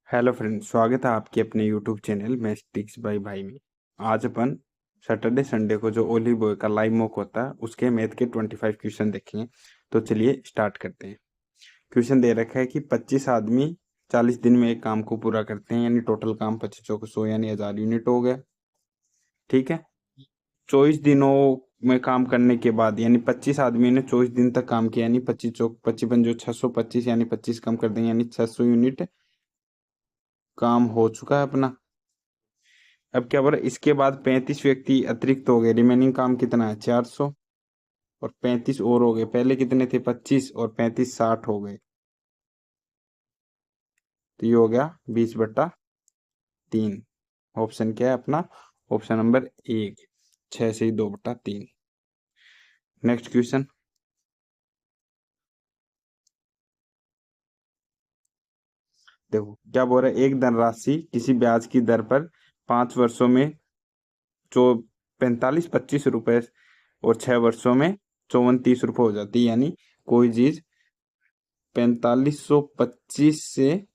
Hello friends, स्वागत है आपके अपने यूट्यूब चैनल मैथमेटिक्स बाय भाई में। आज अपन सैटरडे संडे को जो ओली बॉय का लाइव मॉक होता है उसके मैथ के 25 क्वेश्चन देखेंगे। तो चलिए स्टार्ट करते हैं। क्वेश्चन दे रखा है कि 25 आदमी 40 दिन में एक काम को पूरा करते हैं, यानी टोटल काम 25 चौको 100 यानी 1000 यूनिट हो गया। ठीक है, 24 दिनों में काम करने के बाद यानी 25 आदमी ने 24 दिन तक काम किया, यानी 25 चौक 25 पंजो 625 यानी 25 कम कर देंगे यानी 600 यूनिट काम हो चुका है अपना। अब क्या बोल रहा है, इसके बाद 35 व्यक्ति अतिरिक्त हो गए, रिमेनिंग काम कितना है 400 और 35 और हो गए। पहले कितने थे 25 और 35 60 हो गए, तो ये हो गया 20/3। ऑप्शन क्या है अपना? ऑप्शन नंबर 1, 6 से ही 2/3। नेक्स्ट क्वेश्चन देखो क्या बोल रहा है, एक धनराशि किसी ब्याज की दर पर 5 वर्षों में जो 45-25 रुपए और 6 वर्षों में 54-30 रुपए हो जाती है, यानी कोई चीज 4525 से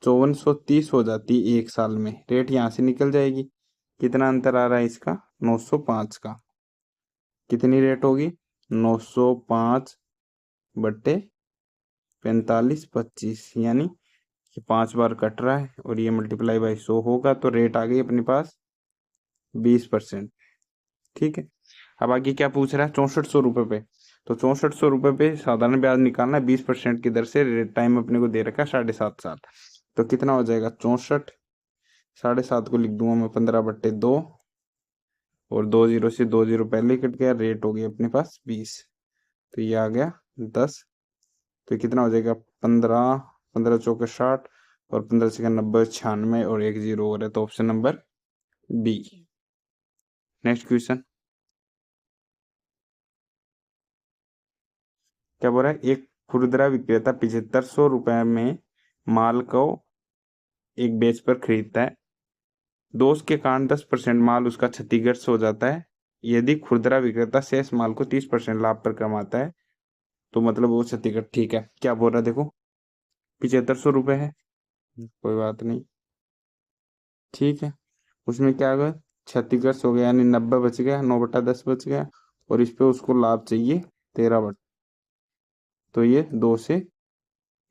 5430 हो जाती है एक साल में। रेट यहाँ से निकल जाएगी। कितना अंतर आ रहा है इसका? 905 का। कितनी रेट होगी? 905/4525, यानी कि 5 बार कट रहा है और ये मल्टीप्लाई बाई 100 होगा, तो रेट आ गई अपने पास 20%। ठीक है, अब आगे क्या पूछ रहा है? 6400 रुपये पे। तो 6400 रुपये पे साधारण ब्याज निकालना है 20% की दर से। रेट टाइम अपने को दे रखा है 7.5 साल। तो कितना हो जाएगा? 64, 7.5 को लिख दूंगा मैं 15/2 और 2 जीरो से 2 जीरो पहले कट गया। रेट हो गई अपने पास 20, तो ये आ गया 10। तो कितना हो जाएगा? 15, 15 चौके 60 और 15 से 90 96 और 1 जीरो हो रहा है, तो option number B. Next question क्या बोल रहा है, एक खुदरा विक्रेता 7500 रुपए में माल को एक बेच पर खरीदता है। दोष के कारण 10% माल उसका क्षतिग्रस्त हो जाता है। यदि खुदरा विक्रेता शेष माल को 30% लाभ पर कमाता है तो मतलब वो क्षतिग्रस्त। ठीक है, क्या बोल रहा है देखो, 7500 रुपये है, कोई बात नहीं। ठीक है, उसमें क्या होगा? क्षतिग्रस्त हो गया यानी 90 बच गया, 9/10 बच गया और इस पे उसको लाभ चाहिए 13/। तो ये 2 से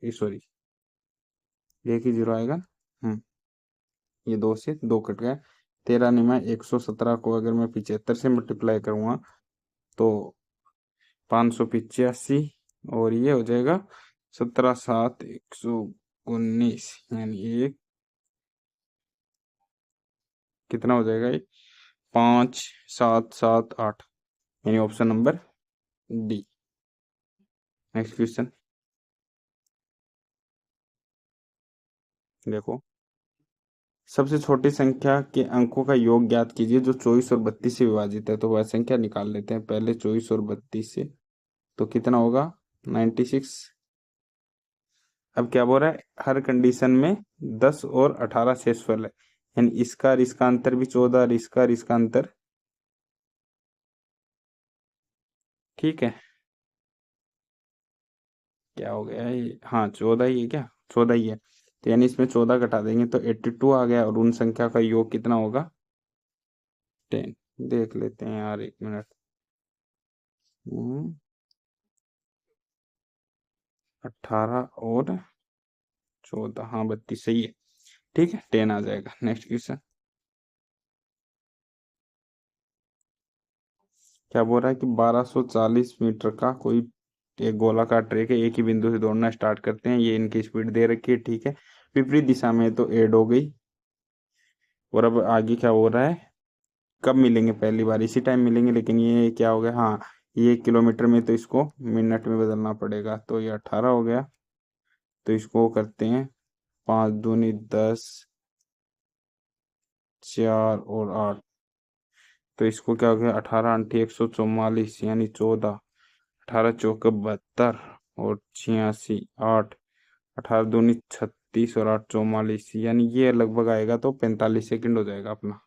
सॉरी, एक ही जीरो आएगा। ये 2 से 2 कट गया। 13 नहीं, मैं 117 को अगर मैं 75 से मल्टीप्लाई करूंगा तो 585 और ये हो जाएगा 17 7 119, यानी एक कितना हो जाएगा? ये 5778, यानी option number D. Next question देखो, सबसे छोटी संख्या के अंकों का योग ज्ञात कीजिए जो 24 और 32 से विभाजित है। तो वह संख्या निकाल लेते हैं पहले 24 और 32 से। तो कितना होगा? 96। अब क्या बोल रहा है, हर कंडीशन में 10 और 18 शेषफल है, यानी इसका और इसका अंतर भी 14 और इसका और इसका अंतर। ठीक है, क्या हो गया ये? हाँ 14 ही है क्या? 14 ही है, तो यानी इसमें 14 घटा देंगे तो 82 आ गया और उन संख्या का योग कितना होगा? 10। देख लेते हैं यार, एक मिनट। 18 और 14, हाँ 32 सही है। ठीक है, 10 आ जाएगा। नेक्स्ट क्वेश्चन क्या बोल रहा है कि 1240 मीटर का कोई एक गोलाकार ट्रैक है, एक ही बिंदु से दौड़ना स्टार्ट करते हैं। ये इनकी स्पीड दे रखी है। ठीक है, विपरीत दिशा में तो ऐड हो गई। और अब आगे क्या हो रहा है, कब मिलेंगे? पहली बार इसी टाइम मिलेंगे, लेकिन ये क्या हो गया, हाँ ये किलोमीटर में, तो इसको मिनट में बदलना पड़ेगा। तो ये 18 हो गया, तो इसको करते हैं 5 दूनी 10, 4 और 8। तो इसको क्या हो गया, 18 अंठी 144 यानी 14, 18 चौक 72 और 86 8, 18 दूनी 36 और 8 44, यानी ये लगभग आएगा तो 45 सेकंड हो जाएगा अपना।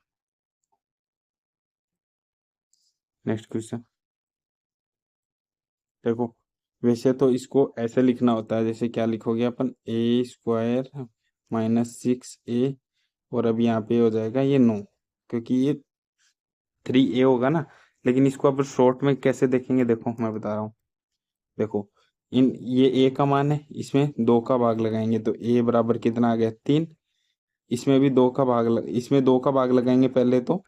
नेक्स्ट क्वेश्चन देखो, वैसे तो इसको ऐसे लिखना होता है, जैसे क्या लिखोगे अपन, ए स्क्वायर -6a और अब यहाँ पे हो जाएगा ये 9, क्योंकि ये 3a होगा ना। लेकिन इसको अब शॉर्ट में कैसे देखेंगे, देखो मैं बता रहा हूँ। देखो इन ये a का मान है, इसमें 2 का भाग लगाएंगे तो a बराबर कितना आ गया 3। इसमें भी 2 का भाग इसमें 2 का भाग लगाएंगे पहले तो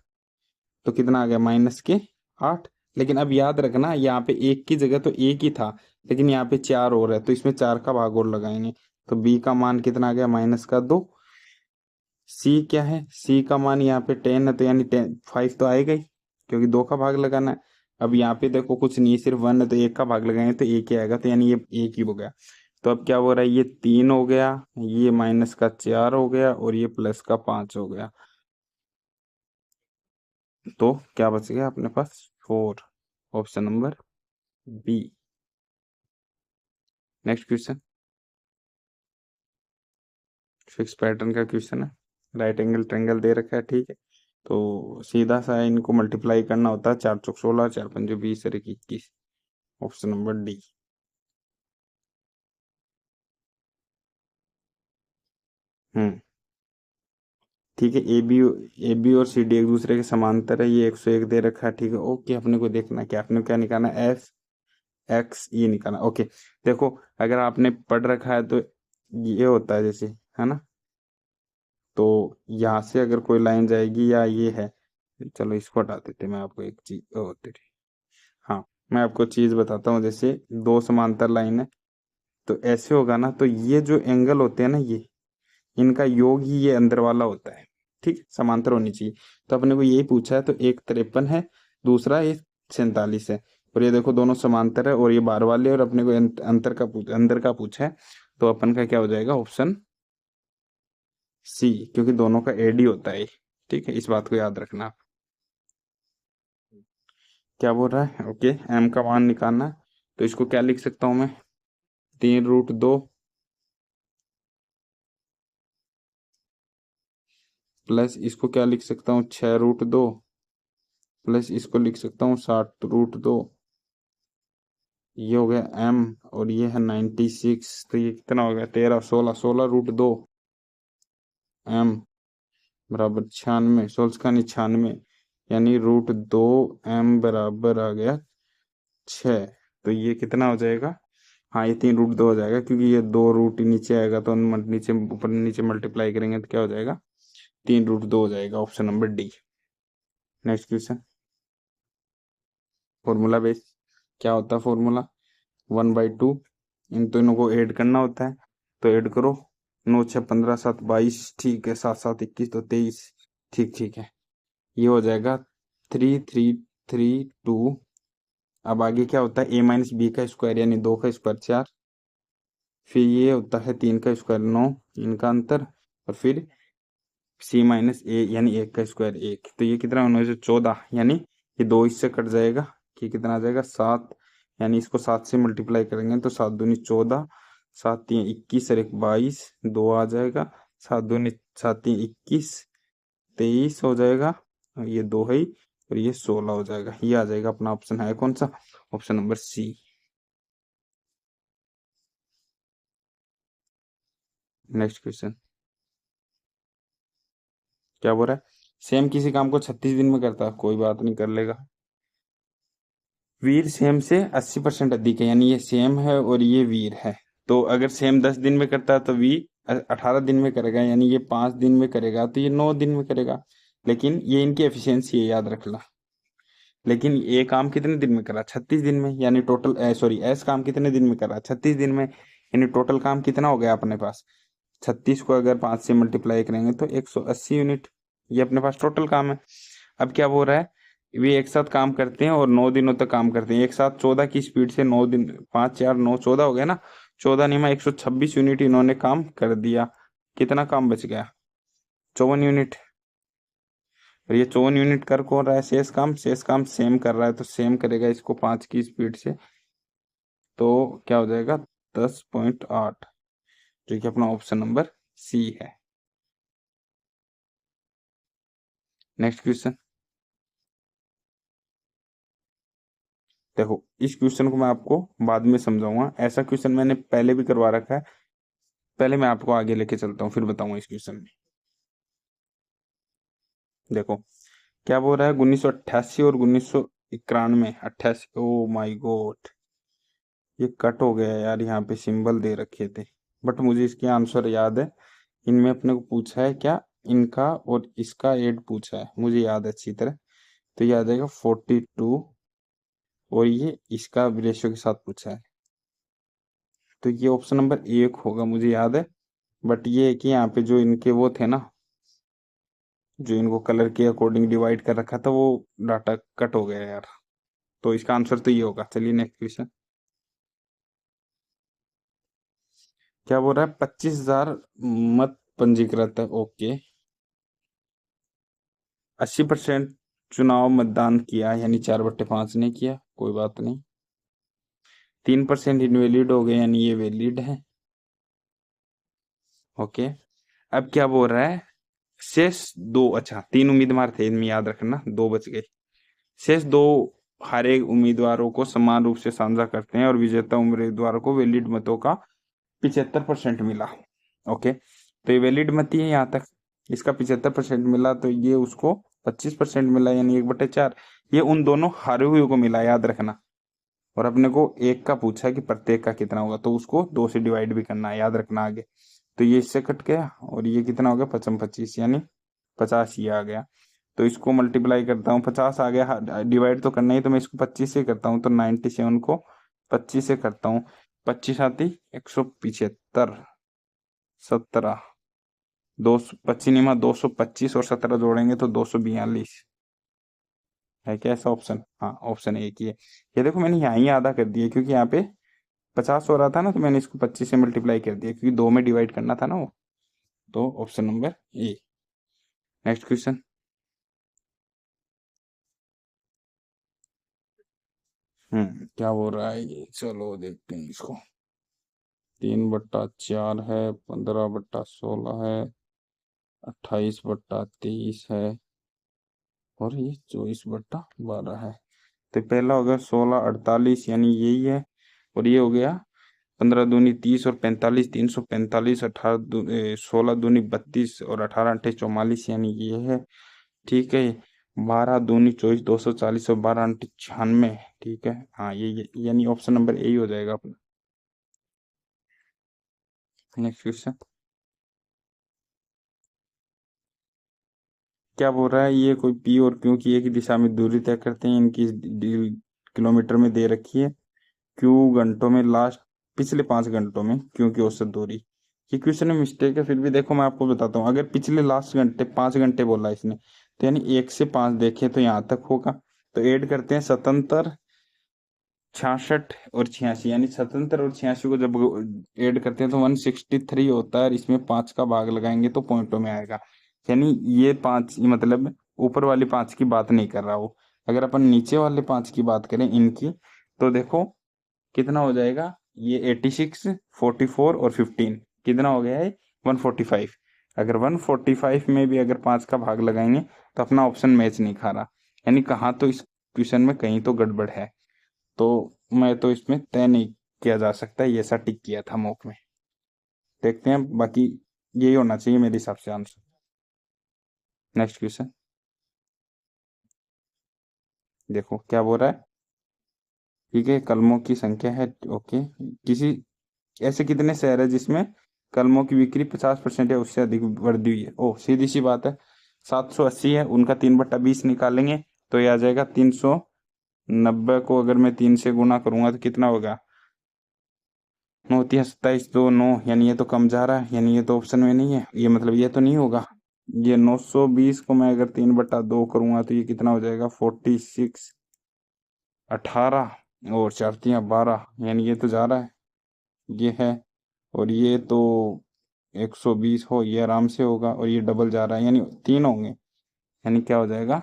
कितना आ गया -8। लेकिन अब याद रखना यहाँ पे 1 की जगह तो 1 ही था, लेकिन यहाँ पे 4 और है तो इसमें 4 का भाग और लगाएंगे तो b का मान कितना आ गया -2। c क्या है, c का मान यहाँ पे 10 है तो यानी 5 तो आएगा ही, क्योंकि 2 का भाग लगाना है। अब यहाँ पे देखो कुछ नहीं, सिर्फ 1 है तो 1 का भाग लगाएंगे तो 1 ही आएगा, तो यानी ये 1 ही हो गया। तो अब क्या हो रहा है, ये 3 हो गया, ये -4 हो गया और ये +5 हो गया। तो क्या बच गया अपने पास 4, option number B. Next question, fix pattern का क्वेश्चन है, राइट एंगल ट्रायंगल दे रखा है, ठीक है। तो सीधा सा इनको मल्टीप्लाई करना होता है, 4 चौक 16, 4 पंजे 20 और 21, ऑप्शन नंबर डी। हम्म, ठीक है। ए बी और सी डी एक दूसरे के समांतर है, ये 101 दे रखा है, ठीक है। ओके, अपने को देखना क्या, अपने को क्या निकालना है, एफ एक्स ई निकालना। ओके, देखो अगर आपने पढ़ रखा है तो ये होता है जैसे, है ना। तो यहाँ से अगर कोई लाइन जाएगी या ये है, चलो इसको हटा देते, मैं आपको एक चीज तेरी, हाँ मैं आपको चीज बताता हूँ। जैसे दो समांतर लाइन है तो ऐसे होगा ना, तो ये जो एंगल होते हैं ना, ये इनका योग ही ये अंदर वाला होता है, ठीक है, समांतर होनी चाहिए। तो अपने को यही पूछा है, तो एक 53 है, दूसरा एक 47 है, और ये देखो दोनों समांतर है और ये बार वाले, और अपने को अंदर का पूछा है, तो अपन का क्या हो जाएगा, ऑप्शन सी, क्योंकि दोनों का एडी होता है, ठीक है, इस बात को याद रखना। क्या बोल रहा है, ओके, एम का मान निकालना है, तो इसको क्या लिख सकता हूं मैं, 3√2 प्लस इसको क्या लिख सकता हूँ, 6√2 प्लस इसको लिख सकता हूँ 7√2। ये हो गया एम, और ये है 96, तो ये कितना हो गया 13, 16√2 एम बराबर 96, 16 का 96, यानी √2 एम बराबर आ गया 6। तो ये कितना हो जाएगा, हाँ ये 3√2 हो जाएगा, क्योंकि ये 2 रूट नीचे आएगा तो नीचे ऊपर नीचे मल्टीप्लाई करेंगे तो क्या हो जाएगा, 3√2 हो जाएगा, option number D. Next question, formula base, क्या होता है फॉर्मूला, 1/2, इन दोनों को ऐड करना होता है, तो ऐड करो, 9 6 15 7 22, ठीक है, 7 7 21 तो 23, ठीक ठीक है। ये हो जाएगा 3332। अब आगे क्या होता है, a-b का स्क्वायर यानी 2 का स्क्वायर 4, फिर ये होता है 3 का स्क्वायर 9, इनका अंतर, और फिर c-a यानी 1 का स्क्वायर 1, तो ये कितना 914, यानी ये 2 इससे कट जाएगा, कि कितना आ जाएगा 7, यानी इसको 7 से मल्टीप्लाई करेंगे तो 7 दूनी 14, 7 3 21 और 1 22, 2 आ जाएगा, 7 दूनी 7 3 21, 23 हो जाएगा, और ये 2 है ही, और ये 16 हो जाएगा। ये आ जाएगा अपना ऑप्शन है कौन सा, option number C. Next question, क्या बोल रहा है, सेम किसी काम को 36 दिन में करता है, कोई बात नहीं, कर लेगा। वीर सेम से 80% अधिक है, यानी ये सेम है और ये वीर है, तो अगर सेम 10 दिन में करता है तो वीर 18 दिन में करेगा, यानी ये 5 दिन में करेगा तो ये 9 दिन में करेगा। लेकिन ये इनकी एफिशिएंसी है, याद रखना। लेकिन ये काम कितने दिन में करा, 36 दिन में, यानी टोटल सॉरी एस काम कितने दिन में करा, 36 दिन में, यानी टोटल काम कितना हो गया अपने पास, 36 को अगर 5 से मल्टीप्लाई करेंगे तो 180 यूनिट, ये अपने पास टोटल काम है। अब क्या बोल रहा है, वे एक साथ काम करते हैं और 9 दिनों तक काम करते हैं एक साथ, 14 की स्पीड से 9 दिन, 5 4 9 14 हो गया ना, 14 नहीं, 126 यूनिट इन्होंने काम कर दिया, कितना काम बच गया, 54 यूनिट। और ये 54 यूनिट कर कौन रहा है, शेष काम सेम कर रहा है, तो सेम करेगा इसको 5 की स्पीड से, तो क्या हो जाएगा 10.8, जो कि अपना ऑप्शन नंबर सी है। नेक्स्ट क्वेश्चन, देखो इस क्वेश्चन को मैं आपको बाद में समझाऊंगा, ऐसा क्वेश्चन मैंने पहले भी करवा रखा है, पहले मैं आपको आगे लेके चलता हूँ, फिर बताऊंगा इस क्वेश्चन में। देखो क्या बोल रहा है, 1988 और 1991, 88, ओ माय गॉड, ये कट हो गया यार, यहाँ पे सिंबल दे रखे थे, बट मुझे इसके आंसर याद है। इनमें अपने को पूछा है क्या, इनका और इसका एड पूछा है, मुझे याद है अच्छी तरह। तो ये आ जाएगा 42, और ये इसका रेशियो के साथ पूछा है, तो ये ऑप्शन नंबर 1 होगा, मुझे याद है। बट ये है कि यहाँ पे जो इनके वो थे ना, जो इनको कलर के अकॉर्डिंग डिवाइड कर रखा था, वो डाटा कट हो गया यार। तो इसका आंसर तो ये होगा। चलिए नेक्स्ट क्वेश्चन। क्या बोल रहा है, 25,000 मत पंजीकृत है, ओके। 80% चुनाव मतदान किया, यानी 4/5 ने किया, कोई बात नहीं। 3% इनवैलिड हो गए, यानी ये वैलिड है, ओके। अब क्या बोल रहा है, शेष दो, अच्छा 3 उम्मीदवार थे, इनमें याद रखना, 2 बच गए। शेष 2 हारे उम्मीदवारों को समान रूप से साझा करते हैं, और विजेता उम्मीदवारों को वैलिड मतों का 75% मिला, ओके। तो ये वैलिड मत ही है यहाँ तक, इसका 75% मिला, तो ये उसको 25% मिला, यानी 1/4। ये उन दोनों हारे हुए को मिला, याद रखना। और अपने को एक का पूछा है कि प्रत्येक का कितना होगा, तो उसको 2 से डिवाइड भी करना है, याद रखना आगे। तो ये इससे कट गया, और ये कितना हो गया, 25, यानी 50 ये आ गया। तो इसको मल्टीप्लाई करता हूँ, 50 आ गया, डिवाइड तो करना ही, तो मैं इसको 25 से करता हूँ, तो 97 को 25 से करता हूँ, 25 आती 175, 17, 225 और 17 जोड़ेंगे तो 242 है क्या ऐसा ऑप्शन? हाँ, ऑप्शन एक ही है। ये देखो मैंने यहाँ ही आधा कर दिया, क्योंकि यहाँ पे 50 हो रहा था ना, तो मैंने इसको 25 से मल्टीप्लाई कर दिया, क्योंकि 2 में डिवाइड करना था ना वो। तो option number A. Next question. क्या बोल रहा है ये, चलो देखते हैं इसको। 3/4 है, 15/16 है, 28/23 है, और ये 24/12 है। तो पहला हो गया 16/48, यानी यही है। और ये हो गया 15 दूनी 30 और 45, 345, 16 दूनी 32 और 18 44, यानी ये है, ठीक है। 12 दूनी 24, 240 और 12 96, ठीक है। हाँ ये यानी ऑप्शन नंबर ए ही हो जाएगा अपना। Next question. क्या बोल रहा है, ये कोई पी और क्यू की एक ही दिशा में दूरी तय करते हैं, इनकी किलोमीटर में दे रखी है। क्यू घंटों में, लास्ट पिछले 5 घंटों में क्यू की औसत दूरी। ये क्वेश्चन में मिस्टेक है, फिर भी देखो मैं आपको बताता हूँ। अगर पिछले लास्ट घंटे 5 घंटे बोला इसने, तो यानी 1 से 5 देखे तो यहाँ तक होगा। तो ऐड करते हैं 77, 66 और 86, यानी 77 और 86 को जब ऐड करते हैं तो 163 होता है, और इसमें 5 का भाग लगाएंगे तो पॉइंटों में आएगा। यानी ये 5, मतलब ऊपर वाली 5 की बात नहीं कर रहा वो। अगर अपन नीचे वाले 5 की बात करें इनकी, तो देखो कितना हो जाएगा, ये 86, 44 और 15, कितना हो गया है, 145। अगर 145 में भी अगर 5 का भाग लगाएंगे तो अपना ऑप्शन मैच नहीं खा रहा, यानी कहाँ तो इस क्वेश्चन में कहीं तो गड़बड़ है। तो मैं तो इसमें तय नहीं किया जा सकता, ये ऐसा टिक किया था मॉक में। देखते हैं, बाकी यही होना चाहिए मेरे हिसाब से आंसर। Next question. देखो क्या बोल रहा है, ठीक है, कलमों की संख्या है, ओके। किसी ऐसे कितने शहर है जिसमें कलमों की बिक्री 50% या उससे अधिक वृद्धि हुई है? ओ सीधी सी बात है, 780 है, उनका 3/20 निकालेंगे तो ये आ जाएगा 390 को अगर मैं 3 से गुना करूंगा तो कितना होगा, 9 × 27, 2 9, यानी ये तो कम जा रहा है, यानी ये तो ऑप्शन में नहीं है, ये मतलब ये तो नहीं होगा। ये 920 को मैं अगर 3/2 करूंगा तो ये कितना हो जाएगा, 46, 18 और 4×3 12, यानी ये तो जा रहा है, ये है। और ये तो 120 हो, ये आराम से होगा, और ये डबल जा रहा है, यानी 3 होंगे, यानी क्या हो जाएगा,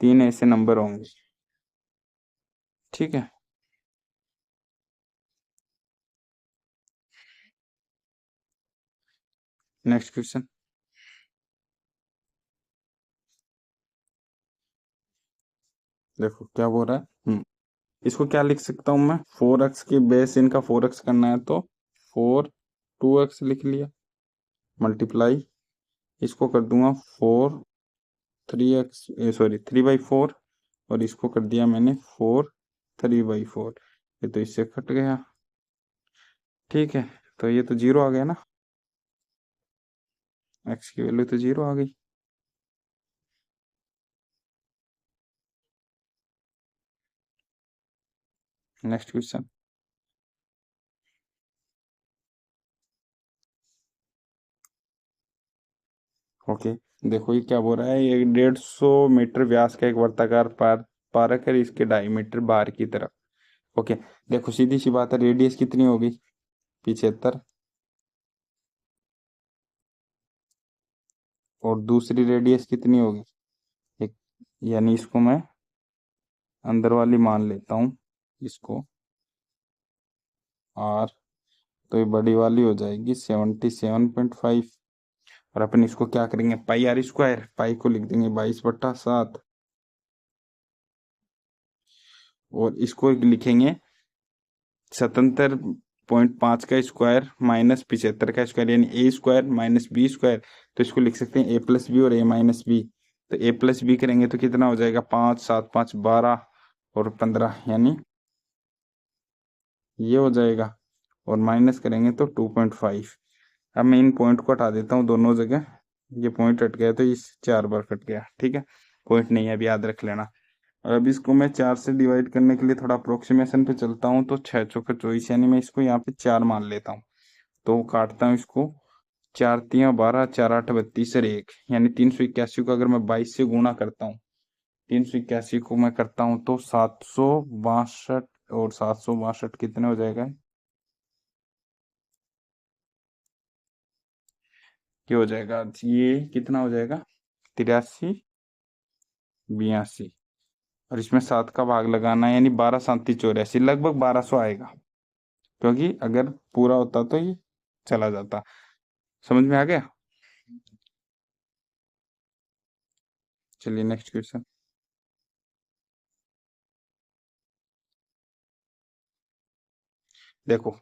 3 ऐसे नंबर होंगे, ठीक है। Next question. देखो क्या बोल रहा है, इसको क्या लिख सकता हूँ मैं, 4x के बेस इनका 4x करना है तो 4 2x लिख लिया, मल्टीप्लाई इसको कर दूंगा 3/4 और इसको कर दिया मैंने 3/4। ये तो इससे कट गया, ठीक है। तो ये तो 0 आ गया ना, x की वैल्यू तो 0 आ गई। Next question. ओके, देखो ये क्या बोल रहा है, ये 150 मीटर व्यास का एक वर्ताकार पारक है, इसके 2.5 मीटर बाहर की तरफ। ओके, देखो सीधी सी बात है, रेडियस कितनी होगी 75, और दूसरी रेडियस कितनी होगी एक, यानी इसको मैं अंदर वाली मान लेता हूँ, इसको r, तो ये बड़ी वाली हो जाएगी 77.5। और अपन इसको क्या करेंगे, पाई r स्क्वायर, पाई को लिख देंगे 22/7, और इसको लिखेंगे 77.5 का स्क्वायर माइनस 75 का स्क्वायर, यानी ए स्क्वायर माइनस बी स्क्वायर। तो इसको लिख सकते हैं ए प्लस बी और ए माइनस बी। तो ए प्लस बी करेंगे तो कितना हो जाएगा, 5 7 5 12 और 15, यानी ये हो जाएगा, और माइनस करेंगे तो 2.5। अब मैं इन पॉइंट को हटा देता हूँ दोनों जगह, ये पॉइंट हट गया तो इस 4 बार कट गया, ठीक है, पॉइंट नहीं है अभी, याद रख लेना। और अब इसको मैं 4 से डिवाइड करने के लिए थोड़ा अप्रोक्सीमेशन पे चलता हूँ, तो 6 चौका 24, यानी मैं इसको यहाँ पे 4 मान लेता हूँ। तो काटता हूँ इसको, 4 तियाँ 12, 4 8 32 और 1, यानी 381 को अगर मैं 22 से गुणा करता हूँ, 381 को मैं करता हूँ तो 762, और 762 कितने हो जाएगा, क्या हो जाएगा, ये कितना हो जाएगा, 83 82, और इसमें 7 का भाग लगाना है, यानी 12 7 84, लगभग 1200 आएगा, क्योंकि अगर पूरा होता तो ये चला जाता। समझ में आ गया। चलिए नेक्स्ट क्वेश्चन। देखो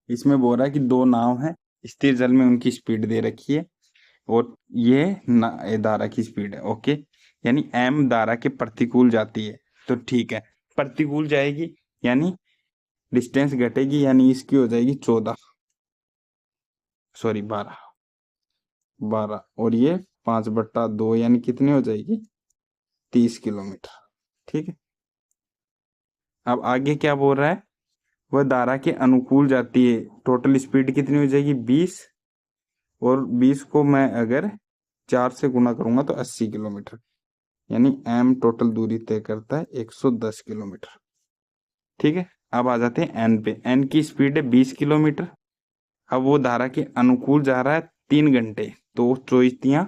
इसमें बोल रहा है कि 2 नाव है, स्थिर जल में उनकी स्पीड दे रखी है, और ये धारा की स्पीड है, ओके, यानी m धारा के प्रतिकूल जाती है, तो ठीक है, प्रतिकूल जाएगी यानी डिस्टेंस घटेगी, यानी इसकी हो जाएगी 14, सॉरी 12, और ये 5/2, यानी कितनी हो जाएगी, 30 किलोमीटर, ठीक है। अब आगे क्या बोल रहा है, वह धारा के अनुकूल जाती है, टोटल स्पीड कितनी हो जाएगी 20, और 20 को मैं अगर 4 से गुना करूंगा तो 80 किलोमीटर, यानी m टोटल दूरी तय करता है 110 किलोमीटर, ठीक है। अब आ जाते हैं n पे, n की स्पीड है 20 किलोमीटर। अब वो धारा के अनुकूल जा रहा है 3 घंटे, तो 24×3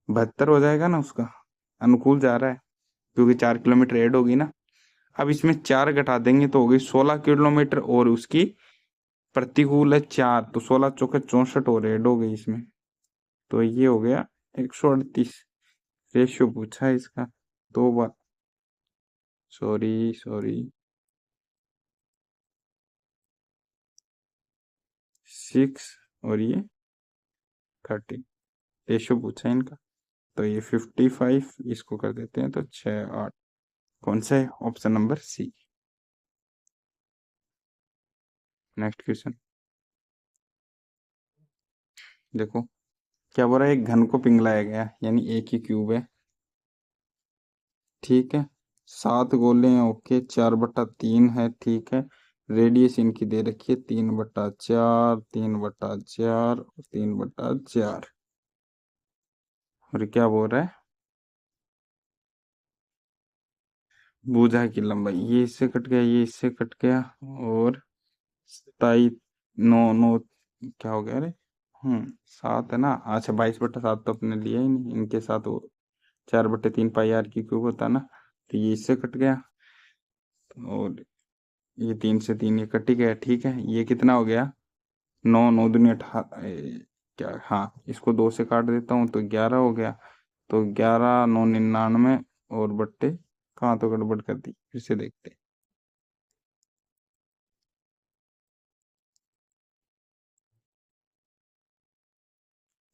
72 हो जाएगा ना, उसका अनुकूल जा रहा है, क्योंकि 4 किलोमीटर ऐड होगी ना। अब इसमें 4 घटा देंगे तो हो गई 16 किलोमीटर, और उसकी प्रतिकूल है 4, तो 16 चौके 64 और ऐड हो गई इसमें, तो ये हो गया 138। रेशियो पूछा है इसका 2 बार, सॉरी सॉरी 6 और ये 30, रेशियो पूछा है इनका, तो ये 55, इसको कर देते हैं तो 6 8, कौन सा है, option number C. Next question. देखो क्या बोल रहा है, एक घन को पिघलाया गया, यानी एक ही क्यूब है, ठीक है, 7 गोले हैं, ओके, 4/3 है, ठीक है, रेडियस इनकी दे रखी है 3/4, 3/4 और 3/4, और क्या बोल रहा है, भुजा की लंबाई, ये इससे कट गया, ये इससे कट गया, और 27 9 9 क्या हो गया, अरे 7 है ना, अच्छा 22/7 तो अपने लिया ही नहीं, इनके साथ वो 4/3 पाई आर की क्यूब होता ना, तो ये इससे कट गया, और ये 3 से 3 ये कट ही गया, ठीक है। ये कितना हो गया, 9 9 दूनी 18, क्या, हाँ इसको 2 से काट देता हूँ तो 11 हो गया, तो 11 9 99, और बट्टे कहाँ तो गड़बड़ कर दी, फिर से देखते।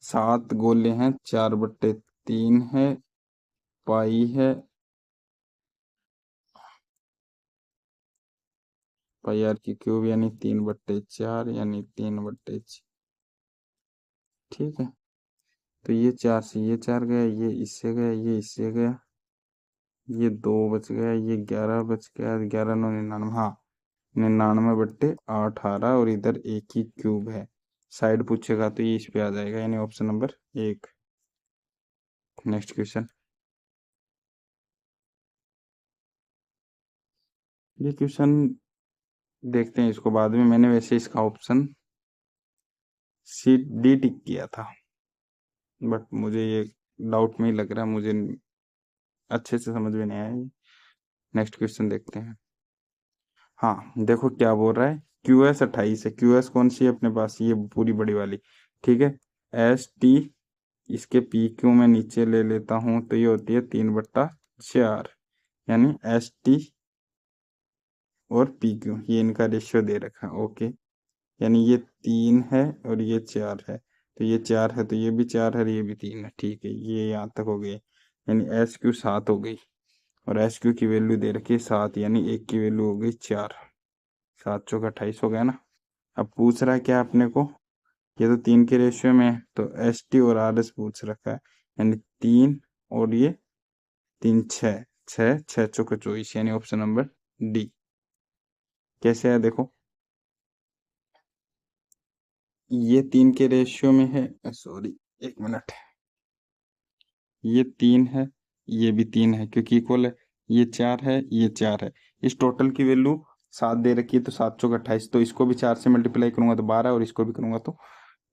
7 गोले हैं, 4/3 है, पाई है, पाई आर की क्यूब यानी 3/4 यानी 3/6। ठीक है, तो ये 4 से ये 4 गया, ये इससे गया, ये इससे गया, ये 2 बच गया, ये 11 बच गया, 11 9 99, हाँ 99/8 आ रहा है, और इधर एक ही क्यूब है। साइड पूछेगा तो ये इस पे आ जाएगा, यानी ऑप्शन नंबर 1। Next question. ये क्वेश्चन देखते हैं इसको बाद में, मैंने वैसे इसका ऑप्शन सी डी टिक किया था, बट मुझे ये डाउट में ही लग रहा है, मुझे अच्छे से समझ में नहीं आया। नेक्स्ट क्वेश्चन देखते हैं। हाँ देखो क्या बोल रहा है, QS 28 है, QS कौन सी है अपने पास, ये पूरी बड़ी वाली। ठीक है, ST इसके PQ में नीचे ले लेता हूँ तो ये होती है 3/4, यानी ST और PQ ये इनका रेशियो दे रखा है। ओके, यानी ये 3 है और ये 4 है, तो ये 4 है तो ये भी 4 है और ये भी 3 है। ठीक है, ये यहाँ तक हो गई, यानी SQ 7 हो गई, और SQ की वैल्यू दे रखी है 7, यानी एक की वैल्यू हो गई 4। 7 चौक 28 हो गया ना। अब पूछ रहा है क्या अपने को, ये तो 3 के रेशियो में है, तो ST और RS पूछ रखा है, यानी 3 और ये 3 6 6 6 चौक 24, यानी ऑप्शन नंबर डी। कैसे है देखो, ये 3 के रेशियो में है, सॉरी 1 मिनट, ये 3 है, ये भी 3 है क्योंकि इक्वल है, ये 4 है, ये 4 है, इस टोटल की वैल्यू 7 दे रखी है, तो 7 चौक 28, तो इसको भी 4 से मल्टीप्लाई करूंगा तो 12, और इसको भी करूंगा तो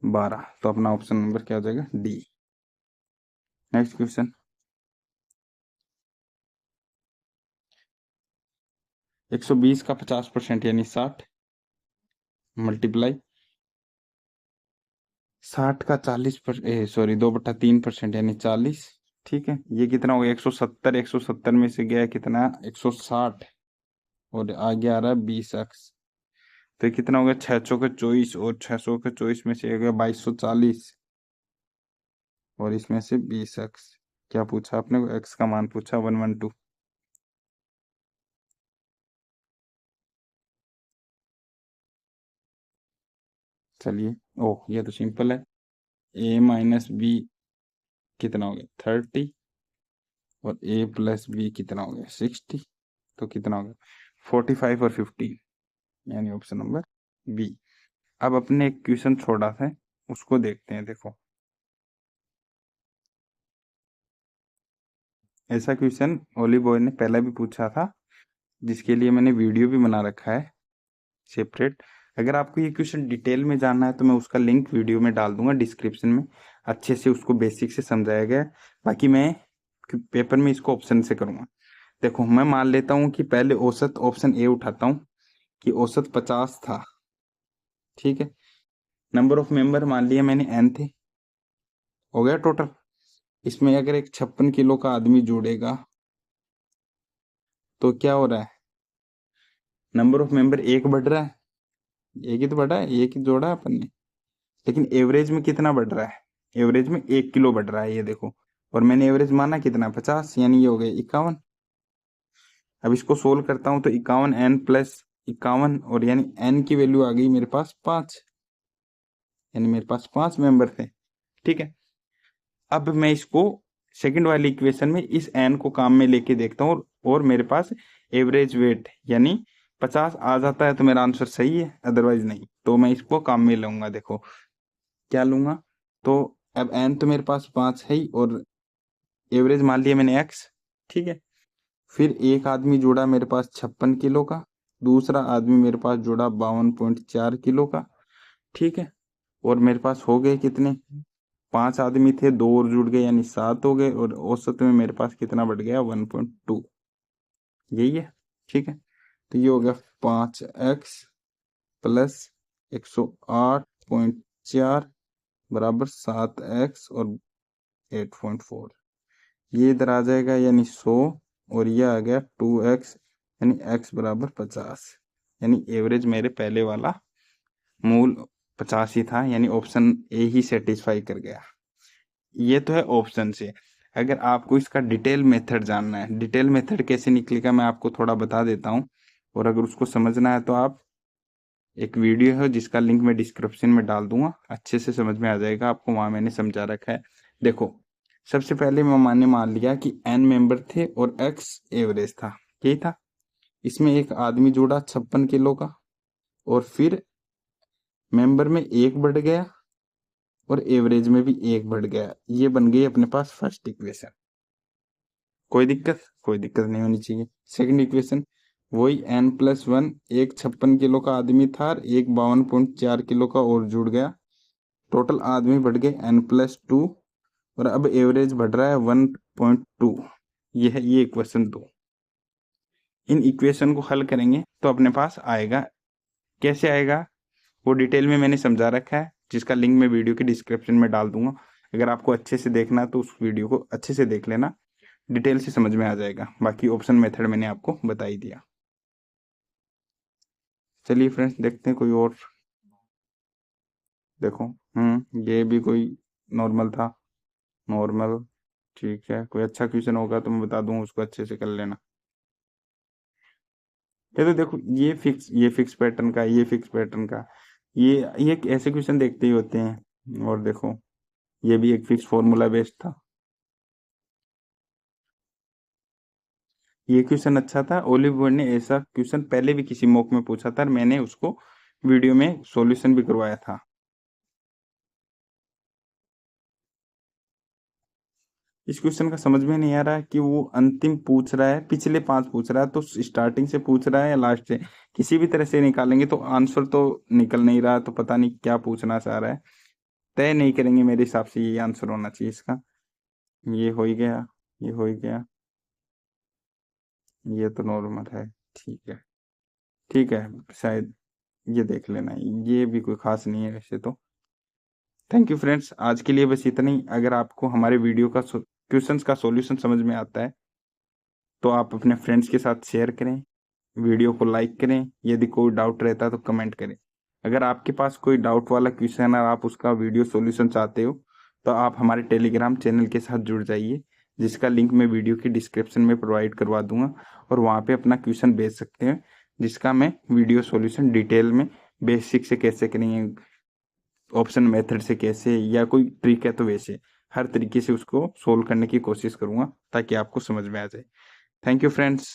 12, तो अपना ऑप्शन नंबर क्या हो जाएगा, डी। Next question. 120 का 50% यानी 60, मल्टीप्लाई 60 का 2/3% यानी 40। ठीक है, ये कितना हो गया, 170, 170 में से गया कितना, 160, और आगे आ रहा है 20x, तो ये कितना हो गया, 6 चौके 24, और 6 चौके 24 में से हो गया 2240, और इसमें से 20x। क्या पूछा आपने, x का मान पूछा 112। चलिए, ओह ये तो सिंपल है, a माइनस बी कितना हो गया 30, और a प्लस बी कितना हो गया 60, तो कितना हो गया 45 और 15, यानी ऑप्शन नंबर बी। अब अपने एक क्वेश्चन छोड़ा था, उसको देखते हैं। देखो ऐसा क्वेश्चन ओली बॉय ने पहले भी पूछा था, जिसके लिए मैंने वीडियो भी बना रखा है सेपरेट। अगर आपको ये क्वेश्चन डिटेल में जानना है तो मैं उसका लिंक वीडियो में डाल दूंगा डिस्क्रिप्शन में, अच्छे से उसको बेसिक से समझाया गया है। बाकी मैं पेपर में इसको ऑप्शन से करूंगा। देखो मैं मान लेता हूँ कि पहले औसत ऑप्शन ए उठाता हूँ कि औसत 50 था। ठीक है, नंबर ऑफ मेंबर मान लिया मैंने n थे, हो गया टोटल। इसमें अगर एक 56 किलो का आदमी जोड़ेगा तो क्या हो रहा है, नंबर ऑफ मेंबर एक बढ़ रहा है, एक ही तो बढ़ा है, एक ही जोड़ा है अपन ने, लेकिन एवरेज में कितना बढ़ रहा है, एवरेज में 1 किलो बढ़ रहा है, ये देखो। और मैंने एवरेज माना कितना 50, यानी ये हो गया 51। अब इसको सोल्व करता हूं तो 51n+51, और यानी n की वैल्यू आ गई मेरे पास 5, यानी मेरे पास 5 मेंबर थे। ठीक है, अब मैं इसको सेकंड वाली इक्वेशन में इस n को काम में लेके देखता हूँ, और मेरे पास एवरेज वेट यानी 50 आ जाता है तो मेरा आंसर सही है, अदरवाइज नहीं, तो मैं इसको काम में लूंगा। देखो क्या लूंगा, तो अब n तो मेरे पास 5 है ही, और एवरेज मान लिया मैंने x। ठीक है, फिर एक आदमी जुड़ा मेरे पास 56 किलो का, दूसरा आदमी मेरे पास जुड़ा 52.4 किलो का। ठीक है, और मेरे पास हो गए कितने, 5 आदमी थे, 2 और जुड़ गए यानी 7 हो गए, और औसत में मेरे पास कितना बढ़ गया 1.2, यही है। ठीक है, तो ये हो गया 5x प्लस 108.4 बराबर 7x और 8.4, ये इधर आ जाएगा यानी 100, और ये आ गया 2x, यानी x बराबर 50, यानी एवरेज मेरे पहले वाला मूल 50 ही था, यानी ऑप्शन ए ही सेटिस्फाई कर गया। ये तो है ऑप्शन से। अगर आपको इसका डिटेल मेथड जानना है, डिटेल मेथड कैसे निकलेगा मैं आपको थोड़ा बता देता हूँ, और अगर उसको समझना है तो आप एक वीडियो है जिसका लिंक मैं डिस्क्रिप्शन में डाल दूंगा, अच्छे से समझ में आ जाएगा आपको, वहां मैंने समझा रखा है। देखो, सबसे पहले मैंने मान लिया कि n मेंबर थे और x एवरेज था, यही था। इसमें एक आदमी जोड़ा 56 किलो का, और फिर मेंबर में एक बढ़ गया और एवरेज में भी एक बढ़ गया। ये बन गई अपने पास फर्स्ट इक्वेशन। कोई दिक्कत? कोई दिक्कत नहीं होनी चाहिए। सेकंड इक्वेशन वही n+1, एक 56 किलो का आदमी था और एक 52.4 किलो का और जुड़ गया, टोटल आदमी बढ़ गए n+2, और अब एवरेज बढ़ रहा है 1.2। ये है ये इक्वेशन 2। इन इक्वेशन को हल करेंगे तो अपने पास आएगा। कैसे आएगा वो डिटेल में मैंने समझा रखा है, जिसका लिंक मैं वीडियो के डिस्क्रिप्शन में डाल दूंगा। अगर आपको अच्छे से देखना है तो उस वीडियो को अच्छे से देख लेना, डिटेल से समझ में आ जाएगा। बाकी ऑप्शन मेथड मैंने आपको बता ही दिया। चलिए फ्रेंड्स, देखते हैं कोई और। देखो, ये भी कोई नॉर्मल था, नॉर्मल। ठीक है, कोई अच्छा क्वेश्चन होगा तो मैं बता दूंगा, उसको अच्छे से कर लेना। ये तो देखो, ये फिक्स पैटर्न का, ये फिक्स पैटर्न का, ये ऐसे क्वेश्चन देखते ही होते हैं। और देखो, ये भी एक फिक्स फॉर्मूला बेस्ड था। ये क्वेश्चन अच्छा था। ओलिव वर्ड ने ऐसा क्वेश्चन पहले भी किसी मॉक में पूछा था और मैंने उसको वीडियो में सॉल्यूशन भी करवाया था। इस क्वेश्चन का समझ में नहीं आ रहा है कि वो अंतिम पूछ रहा है, पिछले 5 पूछ रहा है, तो स्टार्टिंग से पूछ रहा है या लास्ट से। किसी भी तरह से निकालेंगे तो आंसर तो निकल नहीं रहा, तो पता नहीं क्या पूछना चाह रहा है। तय नहीं करेंगे, मेरे हिसाब से ये आंसर होना चाहिए इसका। ये हो ही गया, ये हो ही गया, ये तो नॉर्मल है। ठीक है, ठीक है, शायद ये देख लेना, ये भी कोई खास नहीं है वैसे तो। थैंक यू फ्रेंड्स, आज के लिए बस इतना ही। अगर आपको हमारे वीडियो का क्वेश्चंस का सॉल्यूशन समझ में आता है तो आप अपने फ्रेंड्स के साथ शेयर करें, वीडियो को लाइक करें। यदि कोई डाउट रहता है तो कमेंट करें। अगर आपके पास कोई डाउट वाला क्वेश्चन और आप उसका वीडियो सॉल्यूशन चाहते हो तो आप हमारे टेलीग्राम चैनल के साथ जुड़ जाइए, जिसका लिंक मैं वीडियो की डिस्क्रिप्शन में प्रोवाइड करवा दूंगा, और वहाँ पे अपना क्वेश्चन भेज सकते हैं, जिसका मैं वीडियो सॉल्यूशन डिटेल में बेसिक से कैसे करेंगे, ऑप्शन मेथड से कैसे, या कोई ट्रिक है तो वैसे हर तरीके से उसको सोल्व करने की कोशिश करूंगा ताकि आपको समझ में आ जाए। Thank you friends.